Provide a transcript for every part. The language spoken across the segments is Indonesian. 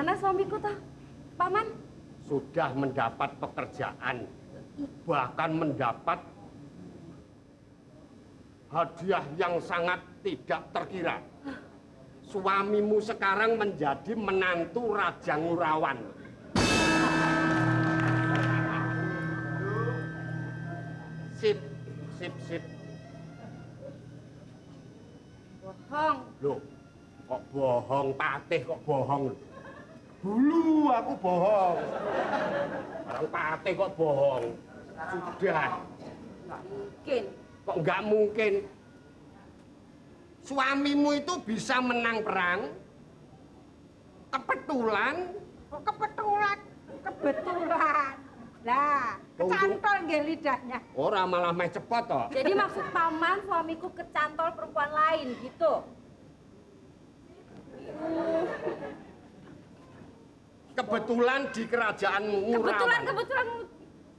gimana suamiku toh, Paman? Sudah mendapat pekerjaan, bahkan mendapat hadiah yang sangat tidak terkira. Suamimu sekarang menjadi menantu Raja Ngurawan. Sip, sip, sip. Bohong. Loh, kok bohong, Patih kok bohong? Dulu aku bohong. Orang Patih kok bohong? Sudah. Nggak mungkin. Kok nggak mungkin? Suamimu itu bisa menang perang. Kebetulan. Kok kebetulan? Kebetulan. Lah, kecantol nggih lidahnya. Ora malah meh cepot toh. Jadi maksud Paman suamiku kecantol perempuan lain gitu. Kebetulan di kerajaan Ngurawan. Kebetulan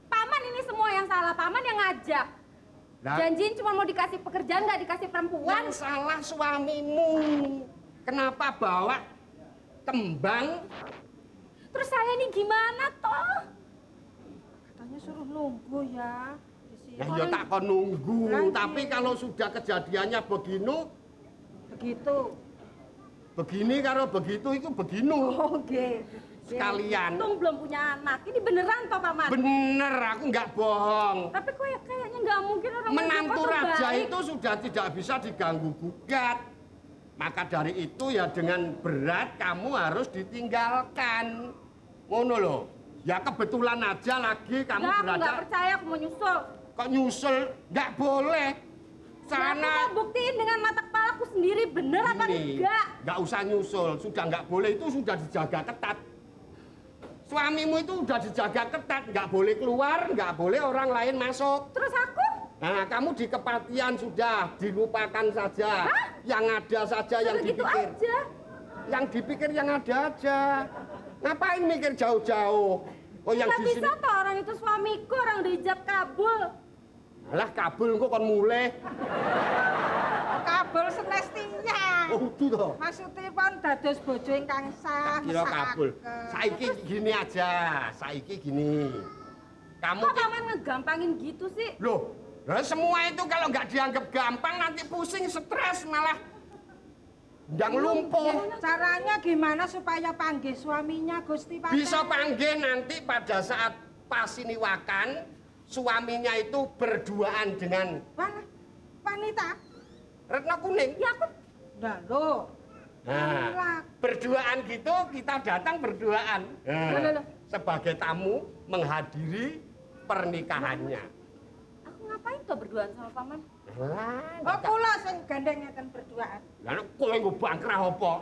Paman ini semua yang salah. Paman yang ngajak. Nah, Janjiin cuma mau dikasih pekerjaan, nggak dikasih perempuan. yang salah suamimu. Kenapa bawa kembang? Terus saya ini gimana toh? Katanya suruh nunggu ya. Di sini. Ya tak kon nunggu, Lagi. tapi kalau sudah kejadiannya Begitu. begini karo begitu itu beginu. Oke. Sekalian. Untung belum punya anak. Ini beneran toh Paman? Bener, aku nggak bohong. Tapi kayaknya nggak mungkin orang Menantu Mojokerto raja baik. itu sudah tidak bisa diganggu gugat. Maka dari itu ya dengan berat kamu harus ditinggalkan. Ngono loh. Ya kebetulan aja lagi kamu Nggak, aku berada. nggak percaya, aku mau nyusul. Kok nyusul? Nggak boleh. Ya, aku Sana. mau buktiin dengan mata kepalaku sendiri bener apa Ini, enggak. nggak usah nyusul. Sudah nggak boleh, itu sudah dijaga ketat. Suamimu itu udah dijaga ketat. Nggak boleh keluar, nggak boleh orang lain masuk. Terus aku? Nah, kamu di kepatian sudah dilupakan saja. Hah? Yang ada saja yang Sudah gitu dipikir. aja. Yang dipikir yang ada aja. Ngapain mikir jauh-jauh? Oh, yang Nggak di bisa sini. toh orang itu suamiku, orang udah ijab kabul. Alah, kabul kok kon mulai. Kabul semestinya. Oh, itu toh. Maksudnya pun dados bojo ingkang sah. Kira kabul. mesakaken. Saiki gini aja. Saiki gini. Kamu Kok Paman ngegampangin gitu sih? Loh, semua itu kalau nggak dianggap gampang nanti pusing, stres malah ndang lumpuh. Caranya gimana supaya panggil suaminya Gusti Patih? Bisa panggil nanti pada saat pasiniwakan suaminya itu berduaan dengan Mana? Wanita? Retno Kuning. Ya aku. Nah, loh. Nah, berduaan gitu kita datang berduaan. Nah, Loh. sebagai tamu menghadiri pernikahannya. Aku ngapain toh berduaan sama Paman? Oh, kula sing gandeng ngeten berduaan. Lah kowe nggo bangkrah apa?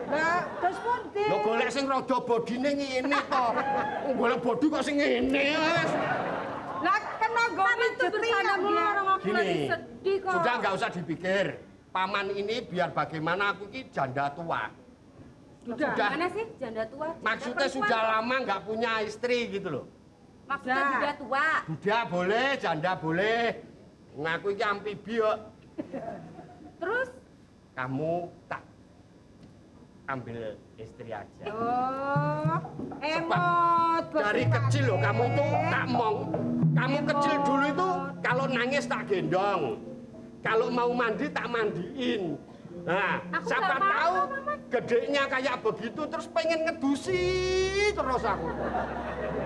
Lah, terus pundi? Lho golek sing rada bodine ngene to. Golek bodi kok sing ngene wis. Lah kena nggo Paman tuh mijeti bercanda ya, mulu, ya. orang aku lagi Gini, sedih kok. sudah nggak usah dipikir. Paman ini biar bagaimana aku ini janda tua. Sudah. Gimana sih janda tua? Janda Maksudnya perempuan? sudah lama nggak punya istri gitu loh. Maksudnya Sudah. janda tua. Duda boleh, janda boleh. Ngaku ini amfibi kok. Terus? Kamu tak ambil istri aja. Oh, Sebab emot. dari Gusti kecil loh Patih. kamu tuh tak mong. Kamu kecil dulu itu kalau nangis tak gendong. Kalau mau mandi tak mandiin. Nah, Aku siapa nggak mau, tahu Mama. gedenya kayak begitu terus pengen ngedusi terus aku.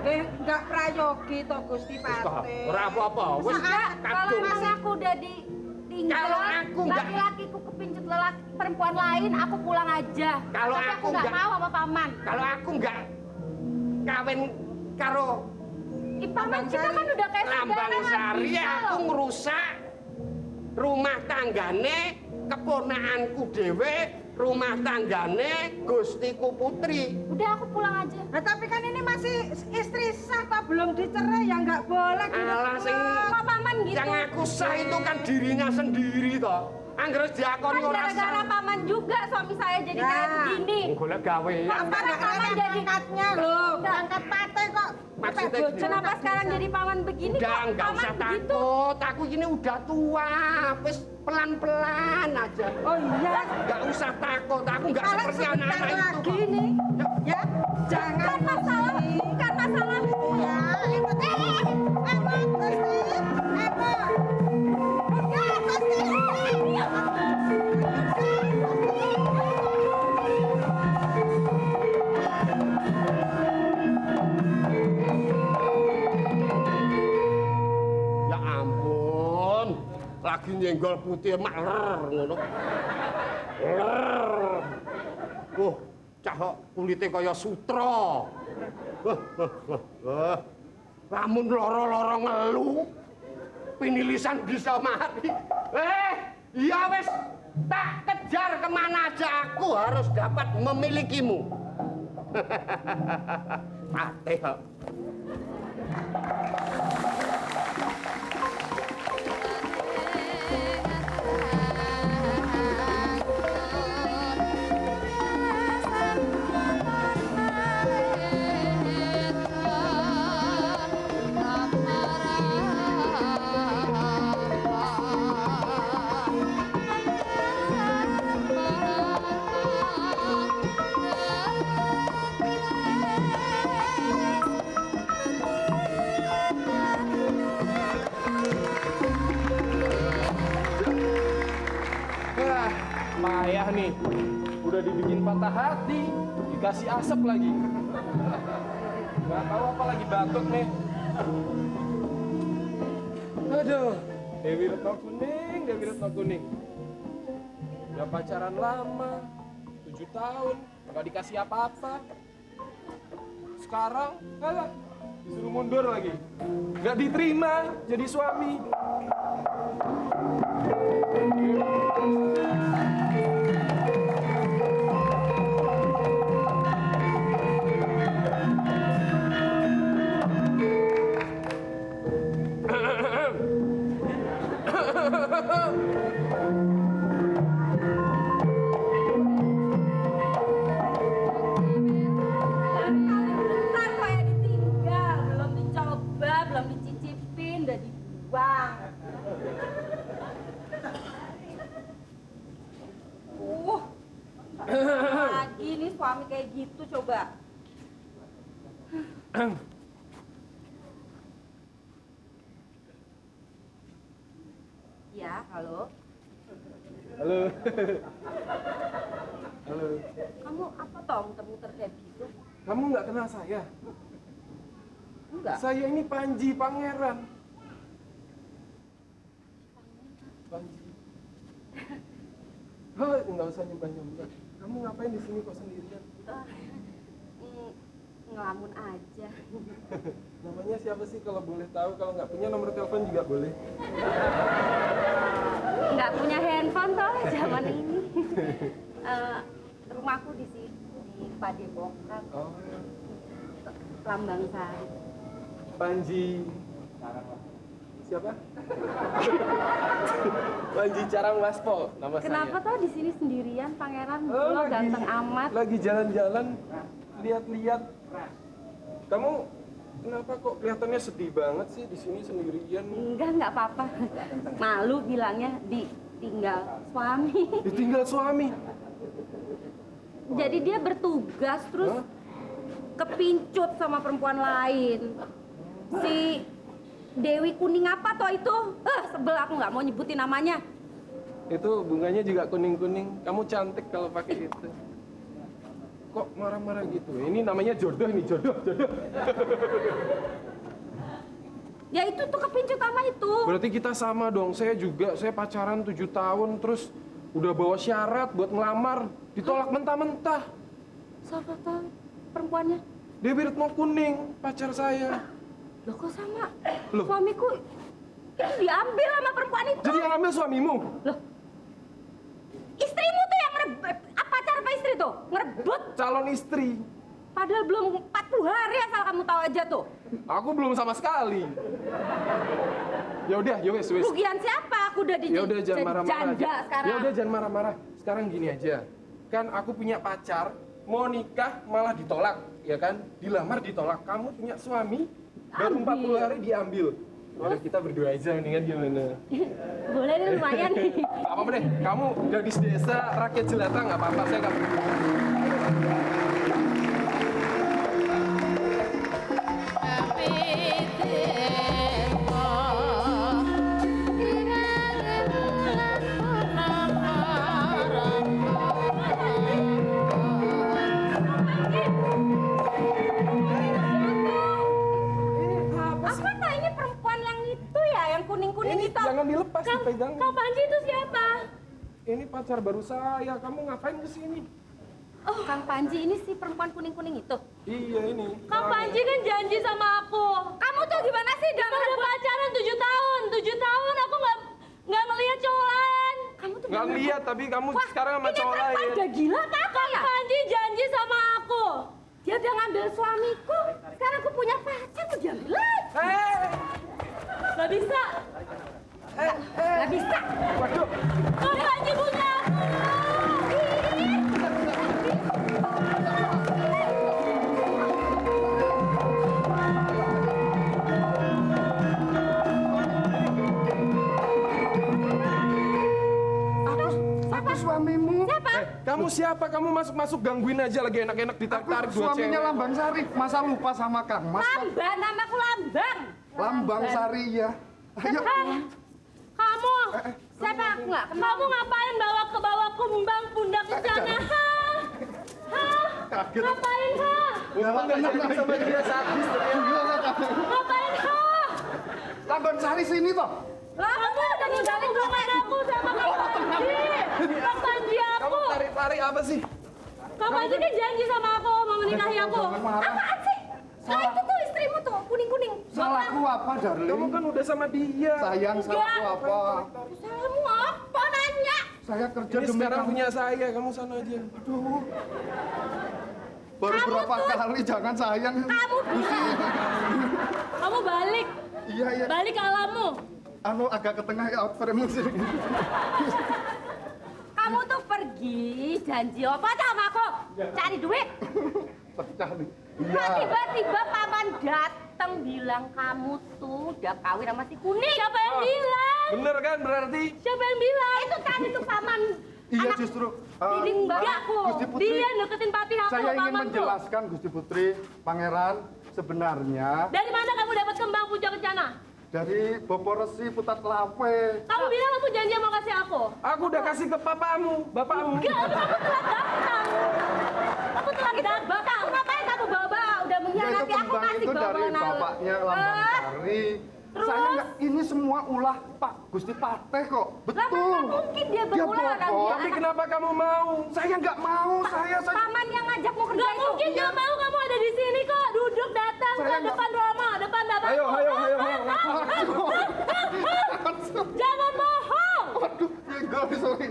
Enggak prayogi to Gusti Patih. Ora apa-apa, wis Enggak, kalau kadung. emang aku udah ditinggal, Kalau aku nggak- laki-lakiku kepincut lelaki perempuan lain, aku pulang aja. Kalau Tapi aku nggak nggak- mau sama Paman. Kalau aku nggak kawin karo Ih, Paman kita kan udah kayak Lambang saudara, nggak Sari, bisa aku loh. ngerusak rumah tanggane keponakanku dhewe, rumah tanggane Gustiku Putri. Udah aku pulang aja. Nah, tapi kan ini masih istri sah Pak, belum dicerai ya nggak boleh gitu. Alah sing Kok Paman gitu? yang aku sah itu kan dirinya sendiri toh. Anggere Kan diakoni ora gara-gara sah. Paman juga suami saya jadi Ya. kayak begini. Golek gawe. Kok sekarang Paman jadi angkatnya loh, angkat Patih kok. Maksudnya Bojo gini. Kenapa sekarang jadi Paman begini? Udah, Kok nggak Paman usah begitu? takut. Aku ini udah tua. Wis pelan-pelan aja. Oh iya. Nggak usah takut. Aku nggak Paling seperti sebentar anak-anak itu. lagi nih. Ya, nyenggol putih mak ngono. Cah kulite kaya sutra. Lamun loro-loro ngelu, pinilisan bisa mati. Ya wis, tak kejar kemana aja aku harus dapat memilikimu. Patih kok. Payah nih, udah dibikin patah hati, dikasih asap lagi. Gak tahu apa lagi batuk nih. Aduh, Dewi Retno Kuning. Udah pacaran lama, 7 tahun, gak dikasih apa-apa. Sekarang, disuruh mundur lagi. Gak diterima jadi suami. Lagi nih suami kayak gitu coba. Ya, halo. Halo. Halo. Kamu apa toh muter-muter kayak gitu? Kamu nggak kenal saya? Enggak. Saya ini Panji Pangeran. Panji. Oh, nggak usah nyembah-nyembah. Kamu ngapain di sini kok sendirian? Ngelamun aja. Namanya siapa sih kalau boleh tahu? Kalau nggak punya nomor telepon juga boleh. Nggak punya handphone soalnya zaman ini. Rumahku di situ di Padepokan. Oh. Lambang Sari. Panji. Siapa? Panji Carang Waspo nama Kenapa saya. toh di sini sendirian, Pangeran? Oh, Lo ganteng amat. Lagi jalan-jalan, lihat-lihat. Kamu kenapa kok kelihatannya sedih banget sih di sini sendirian? Enggak apa-apa. Malu bilangnya ditinggal suami. Ditinggal suami. Jadi dia bertugas terus kepincut sama perempuan lain. Si Dewi Kuning apa toh itu? Sebel aku nggak mau nyebutin namanya. Itu bunganya juga kuning-kuning. Kamu cantik kalau pakai itu. Kok marah-marah gitu? Ini namanya jodoh ini, jodoh. Ya itu tuh kepincut sama itu. Berarti kita sama dong. Saya juga, saya pacaran 7 tahun terus udah bawa syarat buat ngelamar, ditolak mentah-mentah. Siapa tahu perempuannya? Dewi Retno Kuning, pacar saya. Loh kok sama? Loh. Suamiku itu diambil sama perempuan itu. Jadi yang ambil suamimu? Loh. Istrimu tuh yang ngerebut. Pacar apa istri tuh? Ngerebut. Calon istri. Padahal belum 40 hari asal kamu tahu aja tuh. Aku belum sama sekali. Ya udah, wes. Rugian siapa? Aku udah Ya udah jangan marah-marah. janda sekarang. Ya udah jangan marah-marah. Sekarang gini aja. Kan aku punya pacar, mau nikah malah ditolak, ya kan? Dilamar ditolak. Kamu punya suami, baru 40 hari diambil. Udah kita berdua aja, mendingan gimana? Boleh deh, lumayan nih. Gak apa-apa deh, kamu gadis desa, rakyat jelata, nggak apa-apa, saya nggak Apa nah ini perempuan yang itu ya, yang kuning-kuning itu? jangan dilepas, Yang pegang. Kang Panji itu siapa? Ini pacar baru saya. Kamu ngapain kesini? Oh, Kang Panji ini si perempuan kuning-kuning itu. Iya ini. Kang Panji kan janji sama aku. Kamu tuh gimana sih? Kita udah pacaran 7 tahun. 7 tahun aku nggak melihat cowok lain. Kamu tuh Nggak lihat, tapi kamu sekarang sama cowok lain. Ini udah gila kakak ya? Kang Panji janji sama aku. Dia udah ngambil suamiku. Sekarang aku punya pacar, aku diambil lagi. Gak bisa. Gak bisa. Waduh. Kang Panji punya aku. Aku suamimu. Siapa? Kamu siapa? Kamu masuk gangguin aja lagi enak-enak ditarik-tarik Aku dua cewek. suaminya Lambang Sari. Masa lupa sama Kang Mas? Lambang, namaku Lambang. Lambang Sari ya. Ayo. Kamu, siapa aku nggak kenal. Kamu ngapain bawa kumbang pundak ke sana? Kaget. Ngapain, ha? Untung nggak jadi sama dia sadis ternyata. Ngapain, ha? Lambang Sari sini toh. Kamu udah ninggalin rumah aku sama Kang Panji. Kang Panji Kamu aku. tarik-tarik apa sih? Kang Panji kan janji sama aku mau menikahi aku. Jangan marah. Apaan sih? Nah itu tuh istrimu tuh, kuning-kuning. Salahku apa, Kamu darling? kan udah sama dia. Sayang, salahku apa? Salahmu apa nanya? Saya kerja Ini demi sekarang kamu. punya saya, kamu sana aja. Aduh. Baru berapa kali, jangan sayang. Kamu balik. Iya, iya. Balik ke alammu. Anu agak ke tengah ya, out frame sini. Kamu tuh pergi janji apa sama aku? Cari duit. Cari. Nah, Iya. tiba-tiba paman datang bilang kamu tuh udah kawin sama si kuning. Siapa yang bilang? Bener kan berarti? Siapa yang bilang? Itu tadi tuh paman. Iya anak justru. Diding mbakku. Gusti Putri. Dia deketin papi aku Saya sama ingin paman tuh. menjelaskan Gusti Putri, Pangeran, sebenarnya Dari mana kamu dapat kembang puja kencana? dari Bopo Resi Putat Lawe. Kamu bilang kamu janji mau kasih aku. Aku udah kasih ke papamu, bapakmu. Enggak, kamu telah datang. Kamu telah datang. Ngapain kamu bawa-bawa? Udah Ya itu mengkhianati aku kembang kasih itu dari bawa-bawa. bapaknya Lambang Sari. Terus? Saya nggak, ini semua ulah Pak Gusti Pateh kok. Lah Betul. mana mungkin dia berulang orang bohong. dia Tapi kenapa kamu mau? Saya nggak mau, saya Paman yang ngajakmu kerja itu. Mungkin nggak mau kamu ada di sini kok. Duduk datang Saya ke nggak- depan Roma, depan bapak. Ayo. Jangan bohong. Waduh, ya sorry.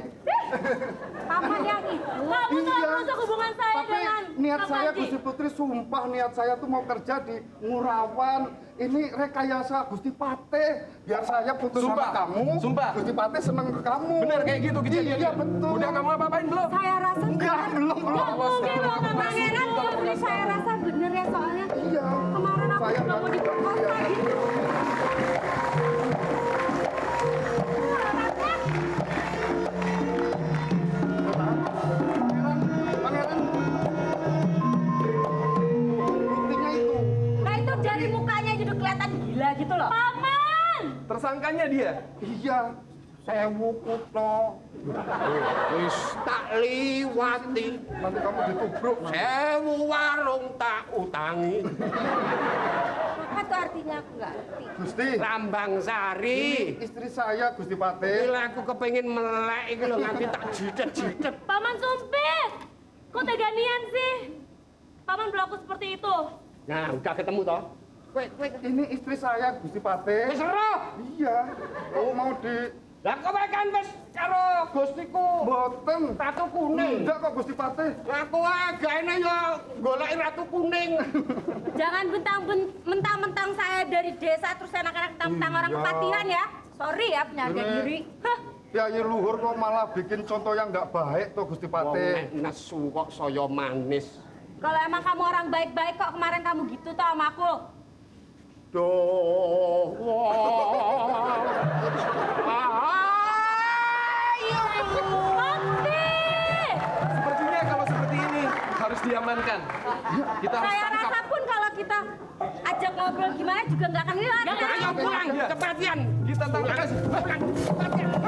Paman yang itu. Kamu telah Iya. merusak hubungan saya Tapi dengan niat Kang saya Panji. Gusti Putri, sumpah niat saya tuh mau kerja di Ngurawan. Ini rekayasa Gusti Pateh. Biar saya putus Sumpah. sama kamu. Sumpah. Gusti Pateh seneng ke kamu. Bener kayak gitu kejadiannya? Iya betul. Udah kamu apa-apain belum? Saya rasa Enggak, belum. Nggak mungkin loh Kang Pangeran. Putri saya rasa bener ya soalnya. Iya. Kemarin aku Saya juga mau diperkosa gitu. Pangeran. Buktinya itu. Nah itu dari mukanya jadi kelihatan gila gitu loh. Paman! Tersangkanya dia. Iya. Sewu kutho. Wis tak liwati, Nanti kamu ditubruk. sewu warung tak utangi. Apa tuh artinya aku nggak ngerti. Gusti. Lambang Sari. Istri saya Gusti Pateh. Bila aku kepengin melek iki lho nganti tak jidet-jidet. Paman sumpit! Kok teganian sih? Paman berlaku seperti itu. Nah, udah ketemu toh? Ini istri saya Gusti Pateh. Wis ero. Iya. Oh mau di Lah kowe kan wis karo Gustiku. boten. Ratu kuning. Enggak kok Gusti Pateh. Aku agane yo goleki ratu kuning. Jangan mentang-mentang saya dari desa terus anak-anak mentang-mentang orang Iya. kepatihan ya. Sorry ya punya harga Ini- diri. Hah, Kyai luhur kok malah bikin contoh yang nggak baik tuh Gusti Wong Pateh. nek nesu kok saya manis. kalau emang kamu orang baik-baik kok kemarin kamu gitu tau sama aku. Duh. Sakti! Sepertinya kalau seperti ini harus diamankan. Kita harus Saya tangkap. rasa pun kalau kita ajak ngobrol gimana juga nggak akan hilang. Ayo pulang, Iya. cepatian. Kita tangkap. Pulang, cepatian.